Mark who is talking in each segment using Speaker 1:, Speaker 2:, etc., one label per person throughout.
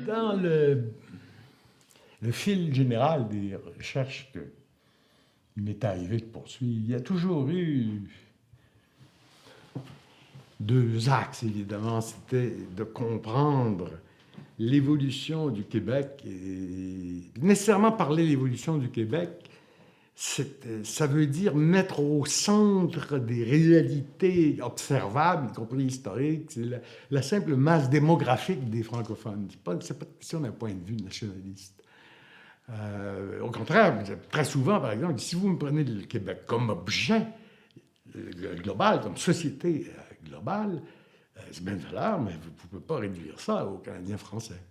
Speaker 1: Dans le fil général des recherches qu'il m'est arrivé de poursuivre, il y a toujours eu deux axes, évidemment. C'était de comprendre l'évolution du Québec. Et nécessairement parler de l'évolution du Québec, ça veut dire mettre au centre des réalités observables, y compris historiques, c'est la simple masse démographique des francophones. C'est pas question d'un point de vue nationaliste. Au contraire, très souvent, par exemple, si vous me prenez le Québec comme objet global, comme société globale, c'est bien de valeur, mais vous ne pouvez pas réduire ça aux Canadiens français.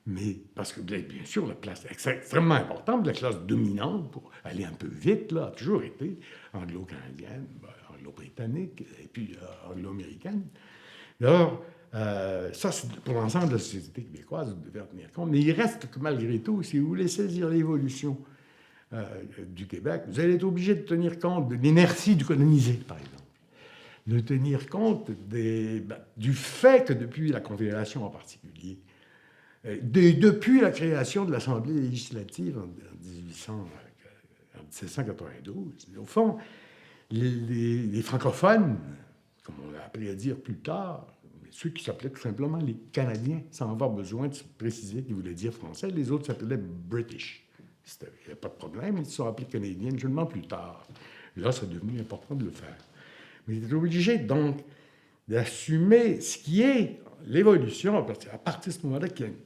Speaker 1: Mais parce que, bien sûr, la classe est extrêmement importante, la classe dominante, pour aller un peu vite, là, a toujours été anglo-canadienne, anglo-britannique, et puis anglo-américaine. Alors, ça, c'est pour l'ensemble de la société québécoise, vous devez en tenir compte. Mais il reste que, malgré tout, si vous voulez saisir l'évolution du Québec, vous allez être obligé de tenir compte de l'inertie du colonisé, par exemple. De tenir compte du fait que depuis la Confédération en particulier, depuis la création de l'Assemblée législative en 1792, au fond, les francophones, comme on a appris à dire plus tard, ceux qui s'appelaient tout simplement les Canadiens, sans avoir besoin de se préciser qu'ils voulaient dire français, les autres s'appelaient British. Il n'y a pas de problème, ils se sont appelés Canadiens seulement plus tard. Là, c'est devenu important de le faire. Mais ils étaient obligés donc d'assumer ce qui est l'évolution à partir de ce moment-là qu'il y a une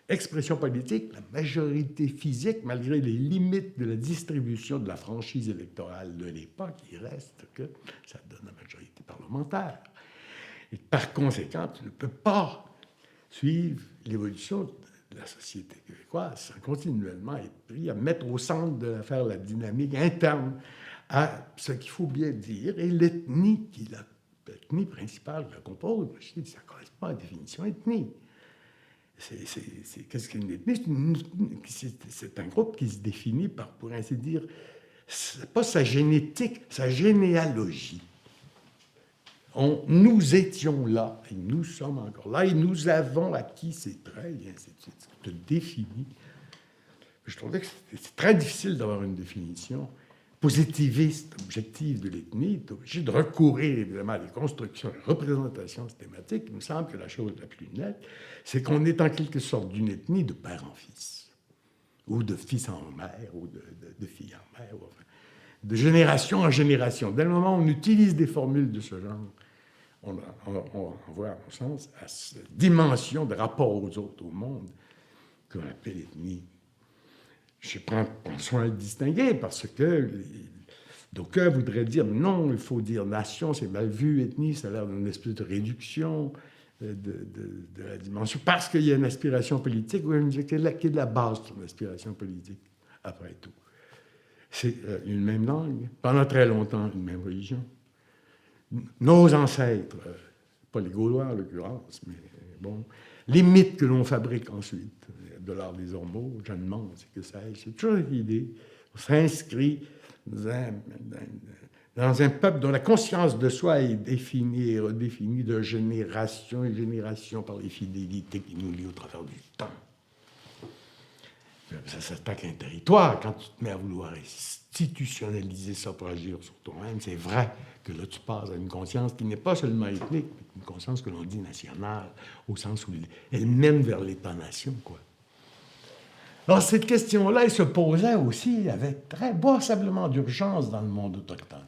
Speaker 1: expression politique, la majorité physique, malgré les limites de la distribution de la franchise électorale de l'époque, il reste que ça donne la majorité parlementaire. Et par conséquent, tu ne peux pas suivre l'évolution de la société québécoise sans continuellement être pris à mettre au centre de l'affaire la dynamique interne à ce qu'il faut bien dire, et l'ethnie qui est l'ethnie principale qui la compose, ça correspond à la définition ethnie. Qu'est-ce qu'une ethnie? C'est un groupe qui se définit par, pour ainsi dire, pas sa génétique, sa généalogie. Nous étions là, et nous sommes encore là, et nous avons acquis ces traits, et ainsi de suite. Ça te définit. Je trouvais que c'est très difficile d'avoir une définition positiviste, objective de l'ethnie. Tu es obligé de recourir évidemment à des constructions, des représentations systématiques. Il me semble que la chose la plus nette, c'est qu'on est en quelque sorte d'une ethnie de père en fils, ou de fils en mère, ou de fille en mère, ou enfin, de génération en génération. Dès le moment où on utilise des formules de ce genre, on voit, à mon sens, à cette dimension de rapport aux autres, au monde, qu'on appelle ethnie. Je prends soin de le distinguer parce que d'aucuns voudraient dire non, il faut dire nation, c'est mal vu, ethnie, ça a l'air d'une espèce de réduction de la dimension, parce qu'il y a une aspiration politique, ou qui est de la base de son aspiration politique, après tout. C'est une même langue, pendant très longtemps, une même religion. Nos ancêtres, pas les Gaulois en l'occurrence, mais bon, les mythes que l'on fabrique ensuite, de l'art des ormeaux, Jeanne Mance, c'est que c'est toujours l'idée. On s'inscrit dans un peuple dont la conscience de soi est définie et redéfinie de génération en génération par les fidélités qui nous lient au travers du temps. Ça s'attaque à un territoire. Quand tu te mets à vouloir institutionnaliser ça pour agir sur toi-même, c'est vrai que là, tu passes à une conscience qui n'est pas seulement ethnique, mais une conscience que l'on dit nationale, au sens où elle mène vers l'État-nation, quoi. Alors, cette question-là, elle se posait aussi avec très passablement d'urgence dans le monde autochtone.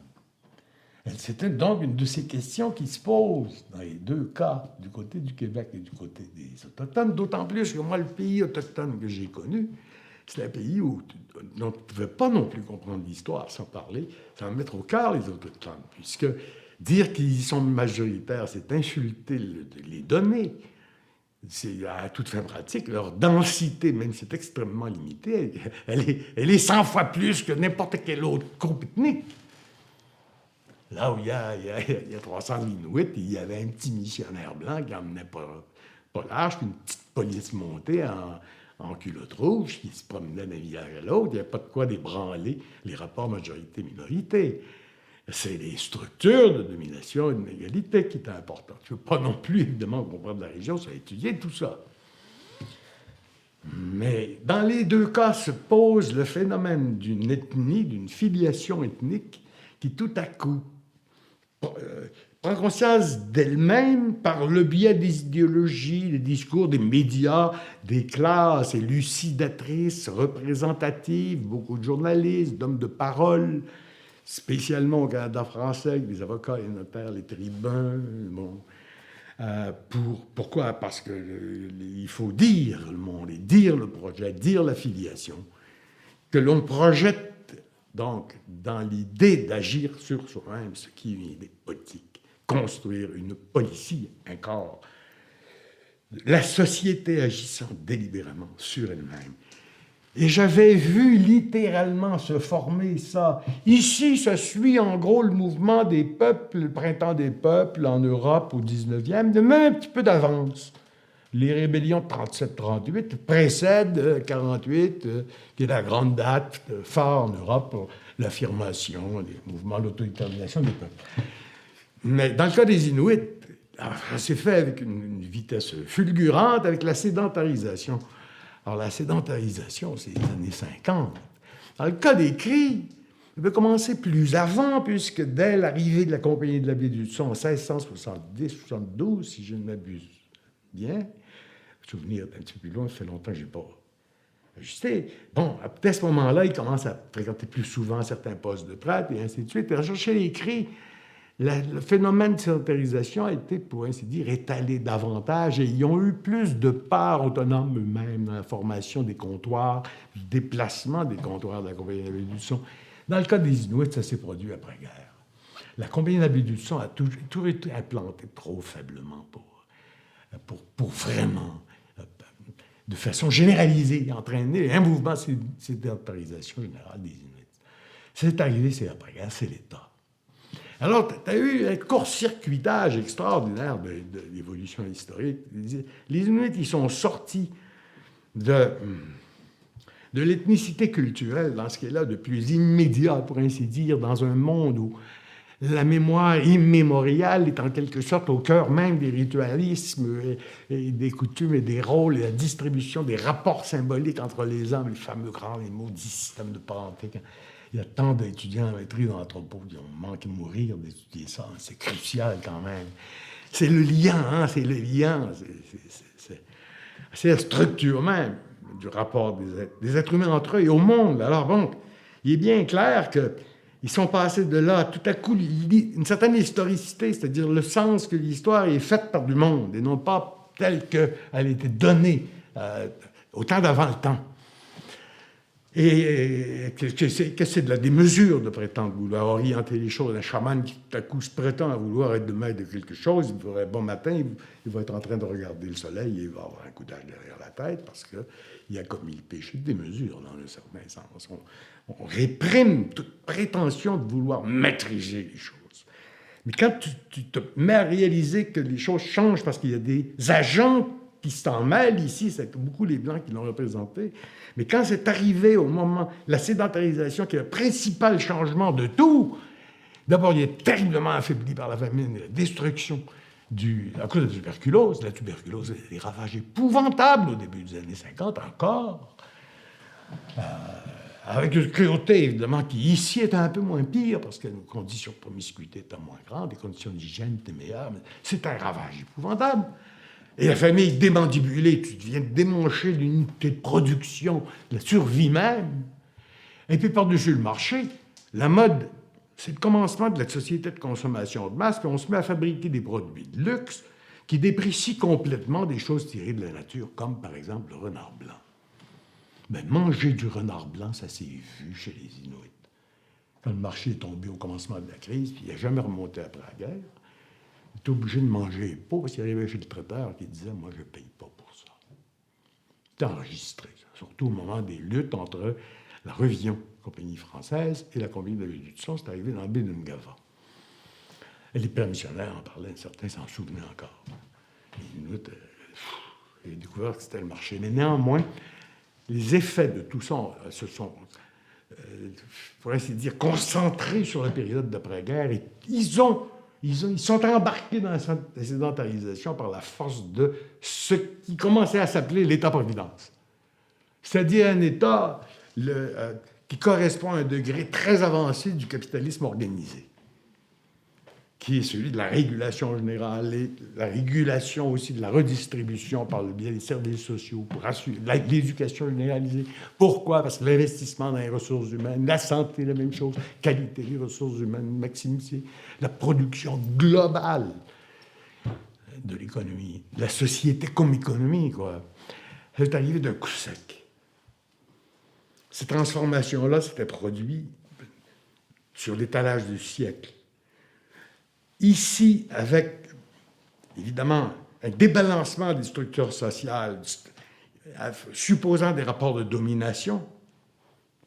Speaker 1: C'était donc une de ces questions qui se posent dans les deux cas, du côté du Québec et du côté des Autochtones, d'autant plus que moi, le pays autochtone que j'ai connu, c'est un pays où on ne pouvait pas non plus comprendre l'histoire sans parler, sans mettre au cœur les Autochtones, puisque dire qu'ils sont majoritaires, c'est insulter les données. C'est à toute fin pratique, leur densité, même si c'est extrêmement limité, elle est 100 fois plus que n'importe quel autre groupe ethnique. là où il y a 300 Inuits, il y avait un petit missionnaire blanc qui emmenait pas large, puis une petite police montée en culotte rouge qui se promenait d'un village à l'autre. Il n'y avait pas de quoi débranler les rapports majorité-minorité. C'est les structures de domination et d'inégalité qui étaient importantes. Je ne veux pas non plus, évidemment, comprendre la région, ça a étudié tout ça. Mais dans les deux cas se pose le phénomène d'une ethnie, d'une filiation ethnique qui tout à coup prend conscience d'elle-même par le biais des idéologies, des discours, des médias, des classes élucidatrices, représentatives, beaucoup de journalistes, d'hommes de parole, spécialement au Canada français, avec des avocats, les notaires, les tribuns. Bon. Pourquoi? Parce qu'il faut dire le monde, et dire le projet, dire l'affiliation, que l'on projette donc dans l'idée d'agir sur soi-même, ce qui est une idée politique, construire une policie, un corps, la société agissant délibérément sur elle-même. Et j'avais vu littéralement se former ça. Ici, ça suit en gros le mouvement des peuples, le printemps des peuples en Europe au 19e, de même un petit peu d'avance. Les rébellions de 37-38 précèdent 48, qui est la grande date phare en Europe pour l'affirmation des mouvements d'autodétermination des peuples. Mais dans le cas des Inuits, ça s'est fait avec une vitesse fulgurante, avec la sédentarisation. Alors, la sédentarisation, c'est les années 50. Dans le cas des Cris, ça peut commencer plus avant, puisque dès l'arrivée de la Compagnie de la baie du Son en 1670-72, si je ne m'abuse bien, souvenir un petit peu plus loin, ça fait longtemps que je n'ai pas ajusté. Bon, à ce moment-là, ils commencent à fréquenter plus souvent certains postes de traite, et ainsi de suite. Et chez les Cris, le phénomène de sédentarisation a été, pour ainsi dire, étalé davantage et ils ont eu plus de part autonome eux-mêmes dans la formation des comptoirs, du déplacement des comptoirs de la Compagnie de la baie du Son. Dans le cas des Inuits, ça s'est produit après-guerre. La Compagnie de la baie du Son a toujours été implantée trop faiblement pour vraiment, de façon généralisée, entraîner un mouvement de sédentarisation générale des Inuits. C'est arrivé, c'est après-guerre, c'est l'État. Alors, tu as eu un court-circuitage extraordinaire de l'évolution historique. Les Inuits, ils sont sortis de l'ethnicité culturelle, dans ce qui est là de plus immédiat, pour ainsi dire, dans un monde où la mémoire immémoriale est en quelque sorte au cœur même des ritualismes et des coutumes et des rôles et la distribution des rapports symboliques entre les hommes, les fameux grands, les maudits systèmes de parenté. Il y a tant d'étudiants en maîtrise en anthropo qui ont manqué de mourir d'étudier ça. C'est crucial quand même. C'est le lien, hein, c'est le lien. C'est la structure même du rapport des êtres humains entre eux et au monde. Alors bon, il est bien clair qu'ils sont passés de là, tout à coup, une certaine historicité, c'est-à-dire le sens que l'histoire est faite par du monde et non pas telle qu'elle était donnée au temps d'avant le temps. Et que c'est de la démesure de prétendre vouloir orienter les choses. Un chaman qui, tout à coup, se prétend à vouloir être de maître de quelque chose, il ferait bon matin, il va être en train de regarder le soleil et il va avoir un coup d'âge derrière la tête parce qu'il a commis le péché de démesure, dans un certain sens. On réprime toute prétention de vouloir maîtriser les choses. Mais quand tu te mets à réaliser que les choses changent parce qu'il y a des agents qui s'en mêlent ici, c'est beaucoup les Blancs qui l'ont représenté. Mais quand c'est arrivé au moment, la sédentarisation, qui est le principal changement de tout, d'abord, il est terriblement affaibli par la famine et la destruction à cause de la tuberculose. La tuberculose a des ravages épouvantables au début des années 50 encore. Avec une cruauté, évidemment, qui ici est un peu moins pire, parce que nos conditions de promiscuité étaient moins grandes, les conditions d'hygiène étaient meilleures, mais c'est un ravage épouvantable. Et la famille démandibulée, tu viens de démancher l'unité de production, la survie même. Et puis par-dessus le marché, la mode, c'est le commencement de la société de consommation de masse, puis on se met à fabriquer des produits de luxe qui déprécient complètement des choses tirées de la nature, comme par exemple le renard blanc. Mais manger du renard blanc, ça s'est vu chez les Inuits. Quand le marché est tombé au commencement de la crise, puis il n'a jamais remonté après la guerre, il était obligé de manger les pots parce qu'il arrivait chez le traiteur qui disait « Moi, je ne paye pas pour ça ». C'était enregistré, ça, surtout au moment des luttes entre la Revion, compagnie française, et la compagnie de la baie du Son. C'est arrivé dans la baie de Ngava. Et les prémissionnaires en parlaient, certains s'en souvenaient encore. Les Inuits avaient découvert que c'était le marché. Mais néanmoins, les effets de tout ça se sont, pour ainsi dire, concentrés sur la période d'après-guerre. Et ils sont embarqués dans la sédentarisation par la force de ce qui commençait à s'appeler l'État-providence. C'est-à-dire un État qui correspond à un degré très avancé du capitalisme organisé, qui est celui de la régulation générale et la régulation aussi de la redistribution par le biais des services sociaux pour assurer l'éducation généralisée. Pourquoi? Parce que l'investissement dans les ressources humaines, la santé, la même chose, qualité des ressources humaines, maximiser la production globale de l'économie, de la société comme économie, quoi. C'est arrivé d'un coup sec. Ces transformations-là s'étaient produites sur l'étalage du siècle. Ici, avec, évidemment, un débalancement des structures sociales, supposant des rapports de domination,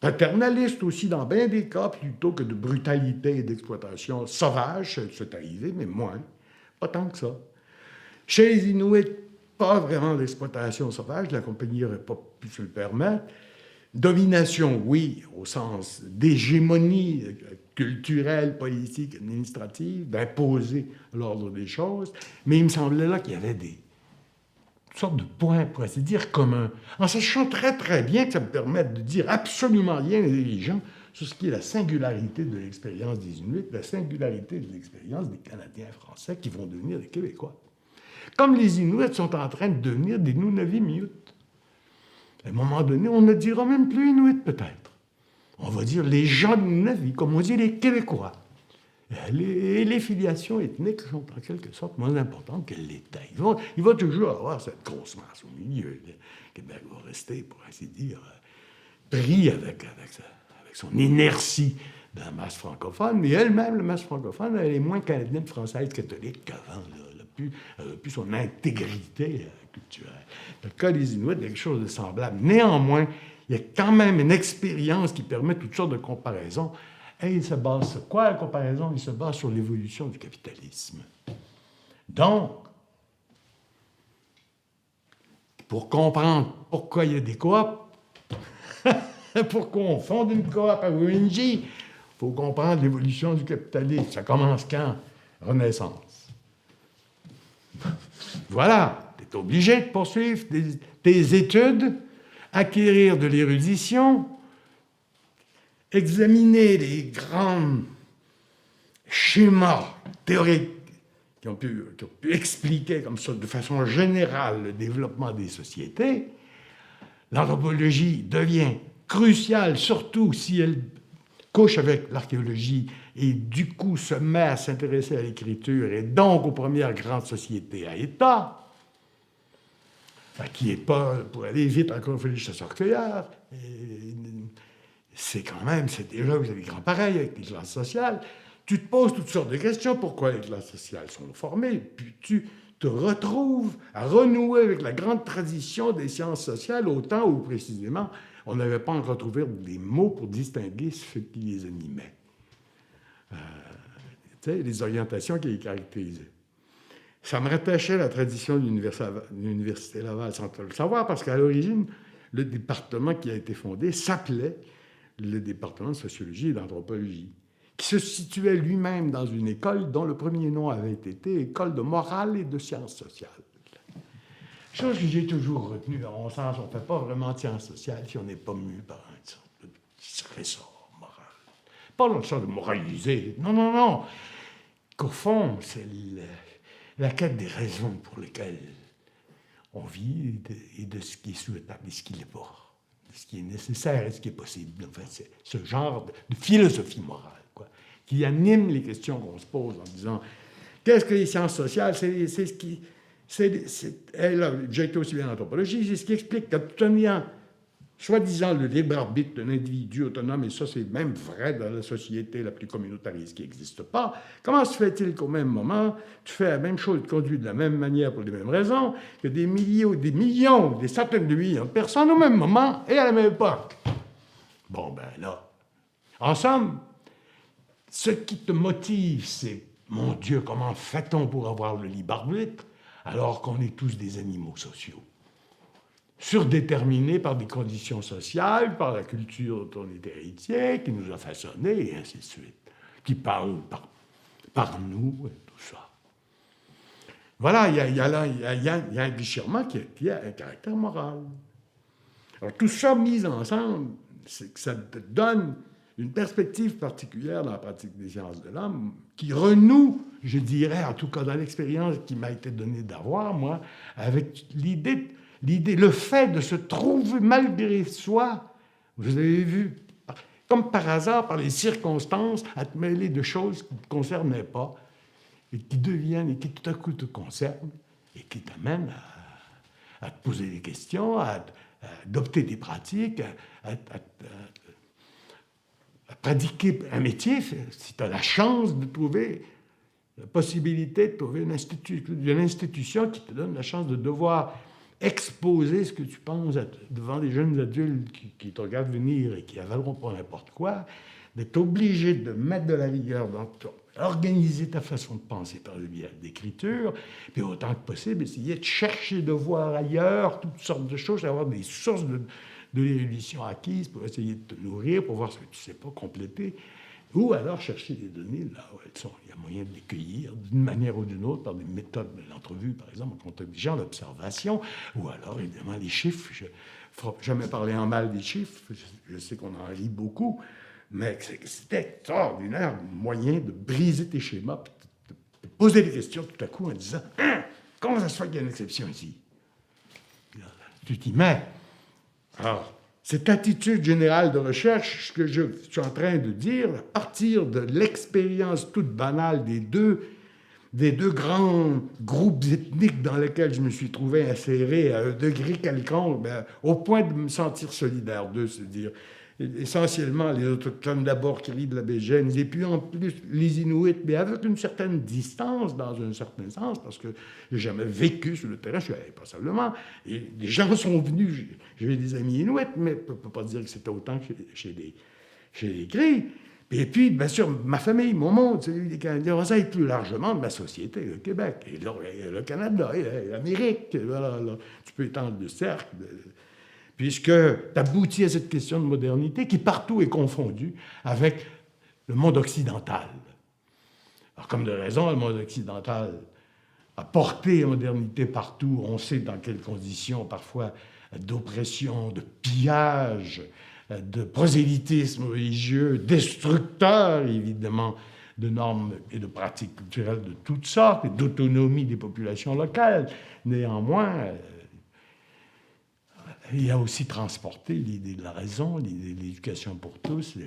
Speaker 1: paternalistes aussi dans bien des cas, plutôt que de brutalité et d'exploitation sauvage, c'est arrivé, mais moins, pas tant que ça. Chez les Inuits, pas vraiment d'exploitation sauvage, la compagnie n'aurait pas pu se le permettre. Domination, oui, au sens d'hégémonie culturelle, politique, administrative, d'imposer l'ordre des choses, mais il me semblait là qu'il y avait des sortes de points, pour ainsi dire, communs, en sachant très très bien que ça me permette de dire absolument rien aux dirigeants sur ce qui est la singularité de l'expérience des Inuits, la singularité de l'expérience des Canadiens français qui vont devenir des Québécois. Comme les Inuits sont en train de devenir des Nunavimmiut. À un moment donné, on ne dira même plus Inuit, peut-être. On va dire les gens de Nunavie, comme on dit les Québécois. Et les filiations ethniques sont en quelque sorte moins importantes qu'elles l'étaient. Il va toujours avoir cette grosse masse au milieu. Le Québec va rester, pour ainsi dire, pris avec son inertie de la masse francophone, mais elle-même, la masse francophone, elle est moins canadienne, française, catholique qu'avant. Elle n'a plus son intégrité culturelle. Dans le cas des Inuits, il y a quelque chose de semblable. Néanmoins, il y a quand même une expérience qui permet toutes sortes de comparaisons. Et il se base sur quoi, la comparaison? Il se base sur l'évolution du capitalisme. Donc, pour comprendre pourquoi il y a des coops, pourquoi on fonde une coop à ONG, il faut comprendre l'évolution du capitalisme. Ça commence quand? Renaissance. Voilà, tu es obligé de poursuivre tes études, acquérir de l'érudition, examiner les grands schémas théoriques qui ont pu expliquer comme ça, de façon générale, le développement des sociétés. L'anthropologie devient cruciale, surtout si elle couche avec l'archéologie et du coup se met à s'intéresser à l'écriture et donc aux premières grandes sociétés à État, qui n'est pas, pour aller vite, encore il fallait chasseurs-cueilleurs. C'est déjà, vous avez grand pareil avec les classes sociales. Tu te poses toutes sortes de questions, pourquoi les classes sociales sont formées, puis tu te retrouves à renouer avec la grande tradition des sciences sociales au temps où, précisément, on n'avait pas encore trouvé des mots pour distinguer ce qui les animait. Les orientations qui les caractérisaient. Ça me rattachait à la tradition de l'Université Laval, sans le savoir, parce qu'à l'origine, le département qui a été fondé s'appelait le département de sociologie et d'anthropologie, qui se situait lui-même dans une école dont le premier nom avait été École de morale et de sciences sociales. Chose que j'ai toujours retenue, dans mon sens, on ne fait pas vraiment de sciences sociales si on n'est pas mu par une sorte de ressort moral. Pas dans le sens de moraliser, non. Qu'au fond, c'est la quête des raisons pour lesquelles on vit et de ce qui est souhaitable et ce qui l'est pas, de ce qui est nécessaire et ce qui est possible. En fait, c'est ce genre de philosophie morale, quoi, qui anime les questions qu'on se pose en disant qu'est-ce que les sciences sociales? C'est ce qui... j'ai été aussi bien en anthropologie, c'est ce qui explique qu'en tenant soi-disant le libre arbitre d'un individu autonome, et ça c'est même vrai dans la société la plus communautariste qui n'existe pas, comment se fait-il qu'au même moment, tu fais la même chose, tu conduis de la même manière pour les mêmes raisons, que des milliers ou des millions, ou des centaines de millions de personnes au même moment et à la même époque? Bon, ben là, en somme, ce qui te motive, c'est Mon Dieu, comment fait-on pour avoir le libre arbitre alors qu'on est tous des animaux sociaux, surdéterminés par des conditions sociales, par la culture dont on est héritier, qui nous a façonnés, et ainsi de suite, qui parle par nous, et tout ça. Voilà, il y a un déchirement qui a un caractère moral. Alors tout ça mis ensemble, c'est que ça te donne une perspective particulière dans la pratique des sciences de l'homme qui renoue, je dirais, en tout cas dans l'expérience qui m'a été donnée d'avoir, moi, avec l'idée, le fait de se trouver malgré soi, vous avez vu, comme par hasard, par les circonstances, à te mêler de choses qui ne te concernaient pas et qui deviennent, et qui tout à coup te concernent et qui t'amènent à te poser des questions, à adopter des pratiques, à pratiquer un métier, si tu as la chance de trouver la possibilité de trouver une institution qui te donne la chance de devoir exposer ce que tu penses devant des jeunes adultes qui te regardent venir et qui avaleront pas n'importe quoi, d'être obligé de mettre de la rigueur dans ton, organiser ta façon de penser par le biais d'écriture, puis autant que possible, essayer de chercher, de voir ailleurs toutes sortes de choses, d'avoir des sources de l'érudition acquise pour essayer de te nourrir, pour voir ce que tu ne sais pas compléter, ou alors chercher des données là où elles sont. Il y a moyen de les cueillir d'une manière ou d'une autre par des méthodes de l'entrevue, par exemple, en contact des gens, l'observation, ou alors évidemment les chiffres. Je ne ferai jamais parler en mal des chiffres, je sais qu'on en rit beaucoup, mais c'était extraordinaire, moyen de briser tes schémas, de poser des questions tout à coup en disant « Comment ça se fait qu'il y a une exception ici ?» Tu t'y mets. Alors, cette attitude générale de recherche, ce que je suis en train de dire, à partir de l'expérience toute banale des deux grands groupes ethniques dans lesquels je me suis trouvé inséré à un degré quelconque, au point de me sentir solidaire d'eux, c'est-à-dire essentiellement les autochtones d'abord qui rient de la bégène, et puis en plus les Inuits, mais avec une certaine distance dans un certain sens, parce que j'ai jamais vécu sur le terrain, je suis allé passablement, et des gens sont venus, j'ai des amis Inuits, mais je ne peux pas dire que c'était autant que chez les Cris. Et puis, bien sûr, ma famille, mon monde, celui des Canadiens, ça est plus largement de ma société, le Québec, et le Canada, et l'Amérique. Voilà, tu peux étendre le cercle, puisque tu aboutis à cette question de modernité qui partout est confondue avec le monde occidental. Alors, comme de raison, le monde occidental a porté la modernité partout. On sait dans quelles conditions, parfois, d'oppression, de pillage, de prosélytisme religieux, destructeur, évidemment, de normes et de pratiques culturelles de toutes sortes, et d'autonomie des populations locales. Néanmoins, il a aussi transporté l'idée de la raison, l'idée de l'éducation pour tous.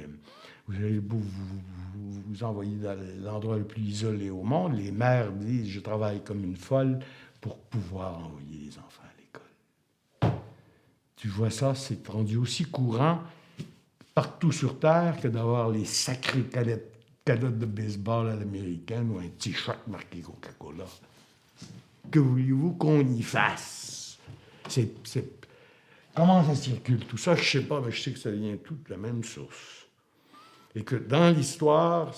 Speaker 1: Vous allez vous envoyer dans l'endroit le plus isolé au monde. Les mères disent « je travaille comme une folle pour pouvoir envoyer les enfants à l'école ». Tu vois ça, c'est rendu aussi courant partout sur Terre que d'avoir les sacrées cadettes de baseball à l'américaine ou un t-shirt marqué Coca-Cola. Que voulez-vous qu'on y fasse? Comment ça circule tout ça? Je ne sais pas, mais je sais que ça vient tout de la même source. Et que dans l'histoire,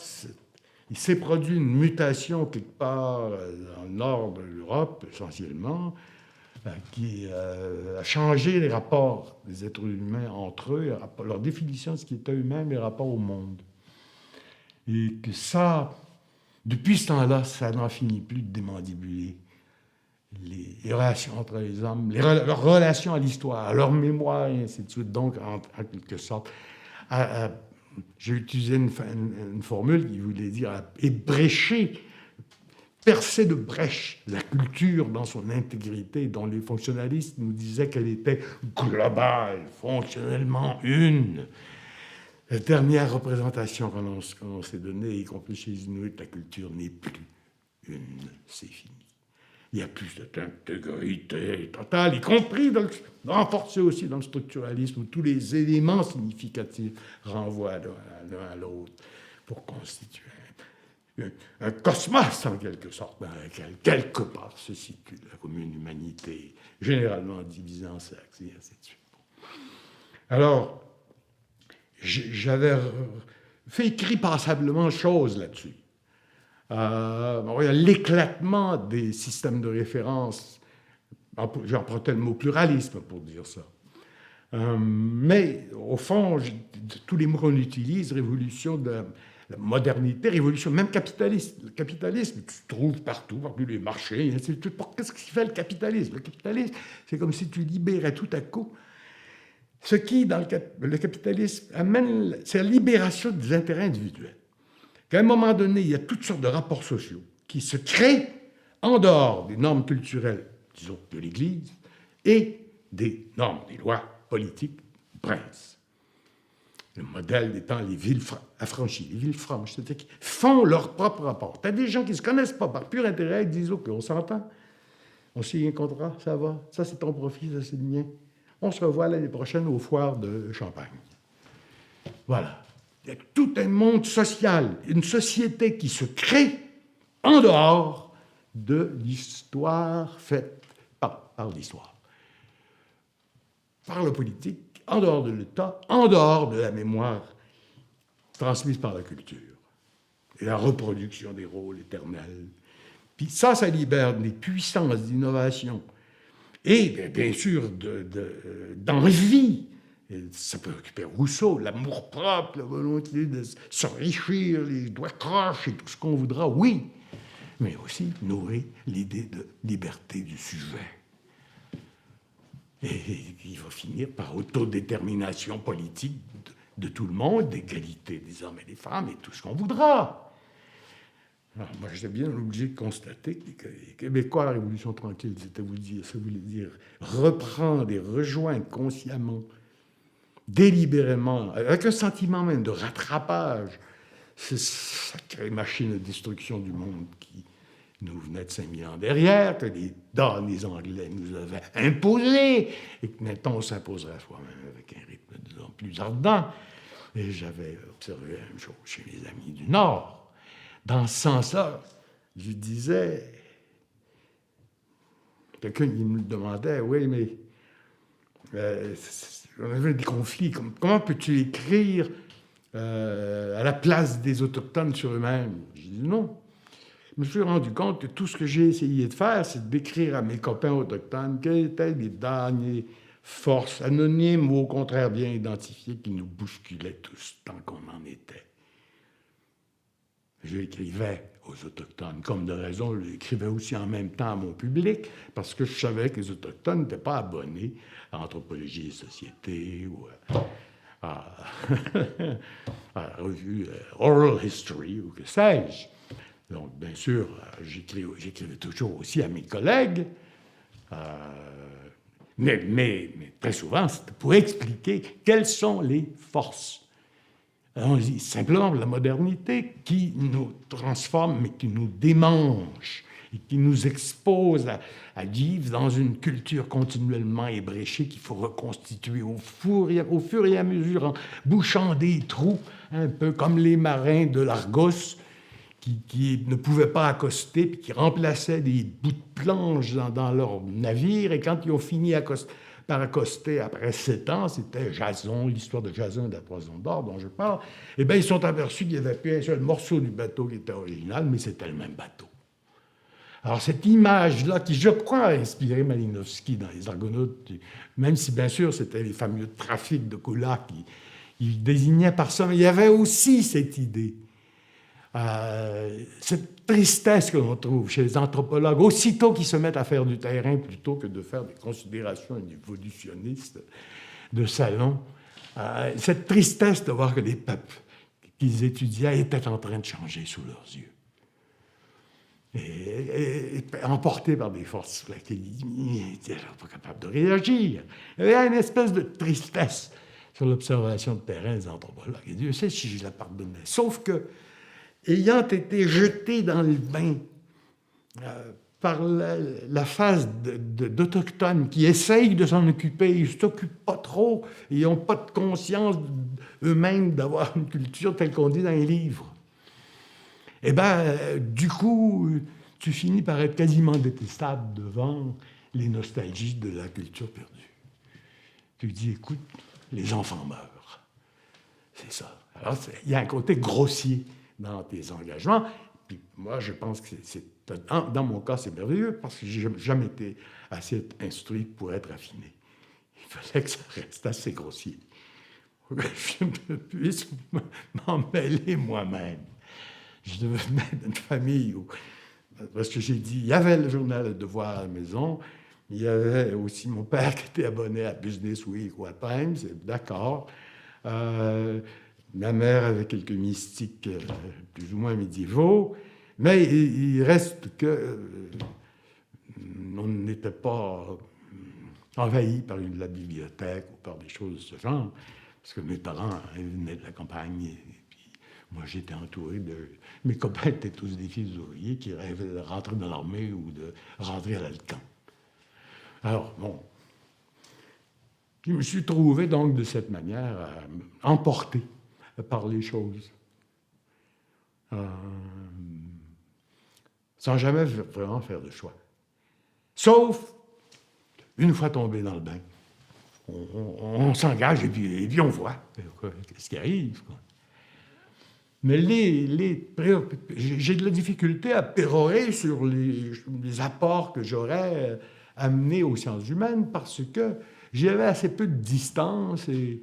Speaker 1: il s'est produit une mutation quelque part dans le nord de l'Europe, essentiellement, qui a changé les rapports des êtres humains entre eux, leur définition de ce qui était eux-mêmes et les rapports au monde. Et que ça, depuis ce temps-là, ça n'en finit plus de démandibuler les relations entre les hommes, leurs relations à l'histoire, à leur mémoire, et ainsi de suite. Donc, en quelque sorte, j'ai utilisé une formule qui voulait dire ébrécher, percer de brèche la culture dans son intégrité, dont les fonctionnalistes nous disaient qu'elle était globale, fonctionnellement une. La dernière représentation qu'on s'est donnée, y compris chez les Inuits, la culture n'est plus une, c'est fini. Il y a plus d'intégrité totale, y compris renforcée aussi dans le structuralisme, où tous les éléments significatifs renvoient l'un à l'autre pour constituer un cosmos, en quelque sorte, dans lequel, quelque part, se situe la commune humanité, généralement divisée en sexes, et ainsi de suite. Alors, j'avais fait écrit passablement chose là-dessus. Bon, il y a l'éclatement des systèmes de référence. J'empruntais le mot pluralisme pour dire ça. Mais au fond, tous les mots qu'on utilise, révolution de la modernité, révolution même capitaliste. Le capitalisme, tu trouves partout les marchés, et ainsi de suite. Qu'est-ce qui fait le capitalisme? Le capitalisme, c'est comme si tu libérais tout à coup ce qui, dans le capitalisme, amène, c'est la libération des intérêts individuels. Qu'à un moment donné, il y a toutes sortes de rapports sociaux qui se créent en dehors des normes culturelles, disons, de l'Église, et des normes, des lois politiques du prince. Le modèle étant les villes affranchies, les villes franches, c'est-à-dire qui font leur propre rapport. Tu as des gens qui ne se connaissent pas par pur intérêt, ils disent « OK, on s'entend, on signe un contrat, ça va, ça c'est ton profit, ça c'est le mien. On se revoit l'année prochaine aux foires de Champagne. » Voilà. Il y a tout un monde social, une société qui se crée en dehors de l'histoire faite par l'histoire. Par le politique, en dehors de l'État, en dehors de la mémoire transmise par la culture. Et la reproduction des rôles éternels. Puis ça libère des puissances d'innovation. Et bien sûr, d'envie. Ça peut occuper Rousseau, l'amour-propre, la volonté de s'enrichir, les doigts croches et tout ce qu'on voudra, oui. Mais aussi nourrir l'idée de liberté du sujet. Et il va finir par autodétermination politique de tout le monde, d'égalité des hommes et des femmes et tout ce qu'on voudra. Alors, moi, j'étais bien obligé de constater que les Québécois, la Révolution tranquille, ça voulait dire reprendre et rejoindre consciemment, délibérément, avec un sentiment même de rattrapage, cette sacrée machine de destruction du monde qui nous venait de 5000 ans derrière, que les Anglais nous avaient imposé, et que maintenant on s'imposerait à soi-même avec un rythme de plus en plus ardent. Et j'avais observé la même chose chez mes amis du Nord. Dans ce sens-là, je disais, quelqu'un qui me demandait, oui, mais on avait des conflits, comment peux-tu écrire à la place des Autochtones sur eux-mêmes? Je dis non. Je me suis rendu compte que tout ce que j'ai essayé de faire, c'est d'écrire à mes copains autochtones quelles étaient les dernières forces anonymes ou au contraire bien identifiées qui nous bousculaient tous tant qu'on en était. Je l'écrivais aux Autochtones. Comme de raison, je l'écrivais aussi en même temps à mon public, parce que je savais que les Autochtones n'étaient pas abonnés à Anthropologie et Société ou à la revue Oral History ou que sais-je. Donc, bien sûr, j'écrivais toujours aussi à mes collègues, mais très souvent, c'était pour expliquer quelles sont les forces. On dit simplement la modernité qui nous transforme, mais qui nous démange et qui nous expose à vivre dans une culture continuellement ébréchée qu'il faut reconstituer au fur et à mesure, en bouchant des trous, un peu comme les marins de l'Argos, qui ne pouvaient pas accoster, puis qui remplaçaient des bouts de planche dans leur navire, et quand ils ont fini par accoster après 7 ans, c'était Jason, l'histoire de Jason et de la Toison d'Or dont je parle, eh bien, ils sont aperçus qu'il n'y avait plus un seul morceau du bateau qui était original, mais c'était le même bateau. Alors, cette image-là, qui, je crois, a inspiré Malinowski dans Les Argonautes, même si, bien sûr, c'était les fameux trafics de cola qui désignaient par ça, mais il y avait aussi cette idée. Cette tristesse que l'on trouve chez les anthropologues, aussitôt qu'ils se mettent à faire du terrain plutôt que de faire des considérations évolutionnistes de salon, cette tristesse de voir que les peuples qu'ils étudiaient étaient en train de changer sous leurs yeux. Et emportés par des forces sur lesquelles ils n'étaient pas capables de réagir. Il y a une espèce de tristesse sur l'observation de terrain des anthropologues. Et Dieu sait si je la pardonnais. Sauf que, ayant été jeté dans le bain par la phase d'Autochtones qui essayent de s'en occuper, ils ne s'occupent pas trop, ils n'ont pas de conscience eux-mêmes d'avoir une culture telle qu'on dit dans les livres. Eh bien, du coup, tu finis par être quasiment détestable devant les nostalgies de la culture perdue. Tu dis, écoute, les enfants meurent. C'est ça. Alors, il y a un côté grossier dans tes engagements. Puis moi, je pense que dans mon cas, c'est merveilleux parce que j'ai jamais été assez instruit pour être affiné. Il fallait que ça reste assez grossier. Que je ne puisse m'en mêler moi-même. Je venais d'une famille où, parce que j'ai dit, il y avait le journal Le Devoir à la maison, il y avait aussi mon père qui était abonné à Business Week ou à Times, d'accord. Ma mère avait quelques mystiques plus ou moins médiévaux, mais il reste que on n'était pas envahi par la bibliothèque ou par des choses de ce genre, parce que mes parents venaient de la campagne, et puis moi j'étais entouré de... Mes copains étaient tous des fils ouvriers qui rêvaient de rentrer dans l'armée ou de rentrer à l'Alcan. Alors, bon, je me suis trouvé donc de cette manière emporté par les choses, sans jamais vraiment faire de choix. Sauf une fois tombé dans le bain. On s'engage et puis on voit ce qui arrive. Quoi. Mais j'ai de la difficulté à pérorer sur les apports que j'aurais amenés aux sciences humaines parce que j'avais assez peu de distance et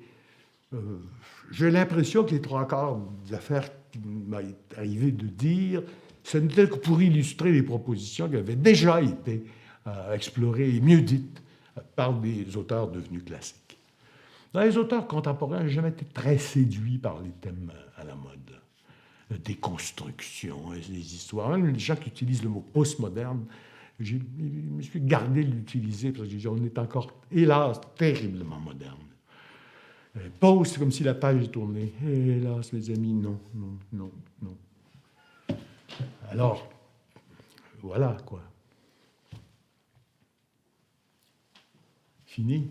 Speaker 1: j'ai l'impression que les trois quarts des affaires qui m'est arrivé de dire, ce n'était que pour illustrer les propositions qui avaient déjà été explorées et mieux dites par des auteurs devenus classiques. Dans les auteurs contemporains, je n'ai jamais été très séduit par les thèmes à la mode. La déconstruction, les histoires. Même les gens qui utilisent le mot postmoderne, je me suis gardé de l'utiliser parce que on est encore, hélas, terriblement moderne. Post, c'est comme si la page est tournée. Hélas, mes amis, non, non, non, non. Alors, voilà, quoi. Fini.